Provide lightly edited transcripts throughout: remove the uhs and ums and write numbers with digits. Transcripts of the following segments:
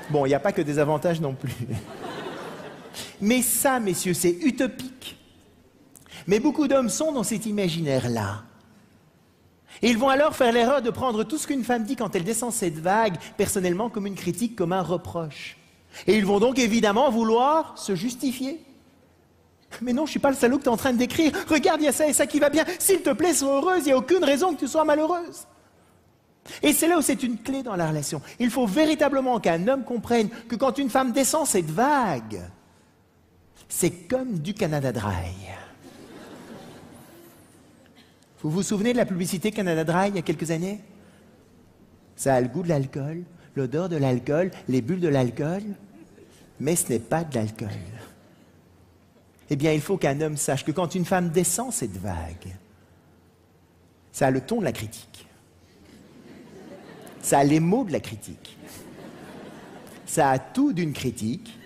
Bon, il n'y a pas que des avantages non plus. Mais ça, messieurs, c'est utopique. Mais beaucoup d'hommes sont dans cet imaginaire-là. Et ils vont alors faire l'erreur de prendre tout ce qu'une femme dit quand elle descend cette vague, personnellement, comme une critique, comme un reproche. Et ils vont donc évidemment vouloir se justifier. Mais non, je ne suis pas le salaud que tu es en train de décrire. Regarde, il y a ça et ça qui va bien. S'il te plaît, sois heureuse, il n'y a aucune raison que tu sois malheureuse. Et c'est là où c'est une clé dans la relation. Il faut véritablement qu'un homme comprenne que quand une femme descend cette vague, c'est comme du Canada Dry. Vous vous souvenez de la publicité Canada Dry il y a quelques années? Ça a le goût de l'alcool, l'odeur de l'alcool, les bulles de l'alcool, mais ce n'est pas de l'alcool. Eh bien, il faut qu'un homme sache que quand une femme descend cette vague, ça a le ton de la critique. Ça a les mots de la critique. Ça a tout d'une critique,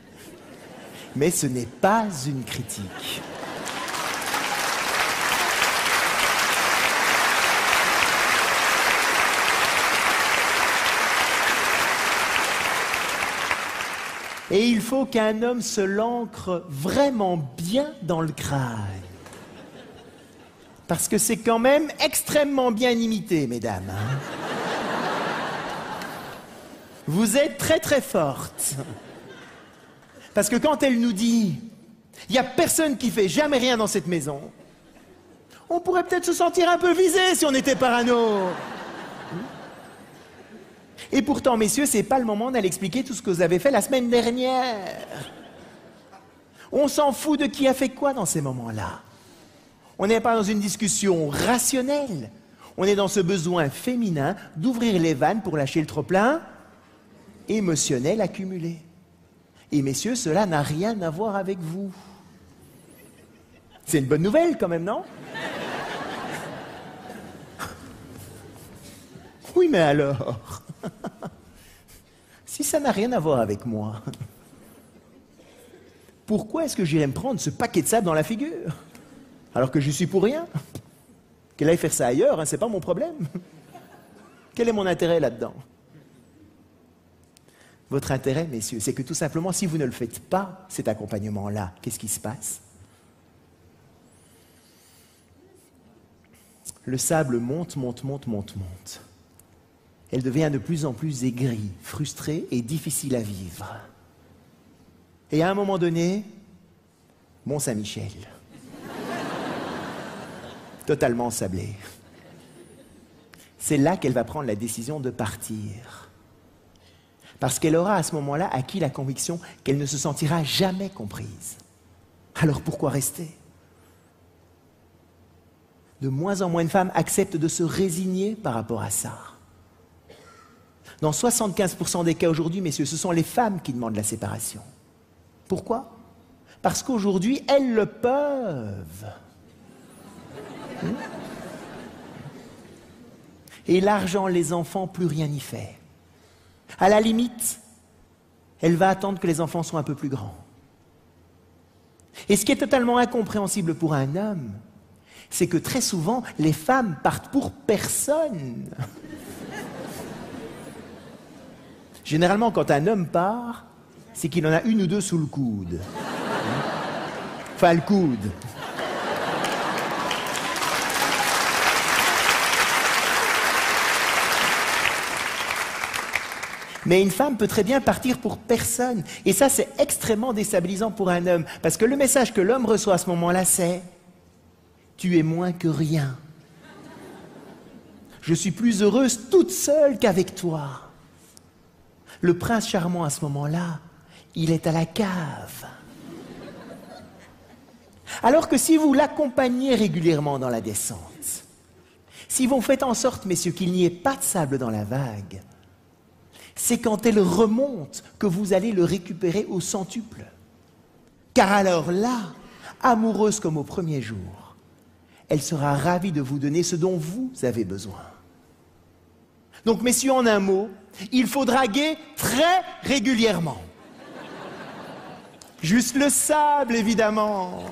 mais ce n'est pas une critique. Et il faut qu'un homme se l'ancre vraiment bien dans le crâne. Parce que c'est quand même extrêmement bien imité, mesdames. Hein? Vous êtes très très fortes. Parce que quand elle nous dit « il n'y a personne qui fait jamais rien dans cette maison », on pourrait peut-être se sentir un peu visé si on était parano. Et pourtant, messieurs, ce n'est pas le moment d'aller expliquer tout ce que vous avez fait la semaine dernière. On s'en fout de qui a fait quoi dans ces moments-là. On n'est pas dans une discussion rationnelle. On est dans ce besoin féminin d'ouvrir les vannes pour lâcher le trop-plein émotionnel accumulé. Et messieurs, cela n'a rien à voir avec vous. C'est une bonne nouvelle quand même, non? Oui, mais alors? Si ça n'a rien à voir avec moi, pourquoi est-ce que j'irais me prendre ce paquet de sable dans la figure? Alors que je suis pour rien. Qu'elle aille faire ça ailleurs, hein, c'est pas mon problème. Quel est mon intérêt là-dedans? Votre intérêt, messieurs, c'est que tout simplement, si vous ne le faites pas, cet accompagnement-là, qu'est-ce qui se passe? Le sable monte, monte, monte, monte, monte. Elle devient de plus en plus aigrie, frustrée et difficile à vivre. Et à un moment donné, Mont-Saint-Michel. Totalement sablé. C'est là qu'elle va prendre la décision de partir. Parce qu'elle aura à ce moment-là acquis la conviction qu'elle ne se sentira jamais comprise. Alors pourquoi rester? De moins en moins de femmes acceptent de se résigner par rapport à ça. Dans 75% des cas aujourd'hui, messieurs, ce sont les femmes qui demandent la séparation. Pourquoi? Parce qu'aujourd'hui, elles le peuvent. Et l'argent, les enfants, plus rien n'y fait. À la limite, elle va attendre que les enfants soient un peu plus grands. Et ce qui est totalement incompréhensible pour un homme, c'est que très souvent, les femmes partent pour personne. Généralement, quand un homme part, c'est qu'il en a une ou deux sous le coude. Enfin, le coude. Mais une femme peut très bien partir pour personne. Et ça, c'est extrêmement déstabilisant pour un homme. Parce que le message que l'homme reçoit à ce moment-là, c'est « Tu es moins que rien. Je suis plus heureuse toute seule qu'avec toi. » Le prince charmant, à ce moment-là, il est à la cave. Alors que si vous l'accompagnez régulièrement dans la descente, si vous faites en sorte, messieurs, qu'il n'y ait pas de sable dans la vague, c'est quand elle remonte que vous allez le récupérer au centuple. Car alors là, amoureuse comme au premier jour, elle sera ravie de vous donner ce dont vous avez besoin. Donc, messieurs, en un mot, il faut draguer très régulièrement. Juste le sable, évidemment.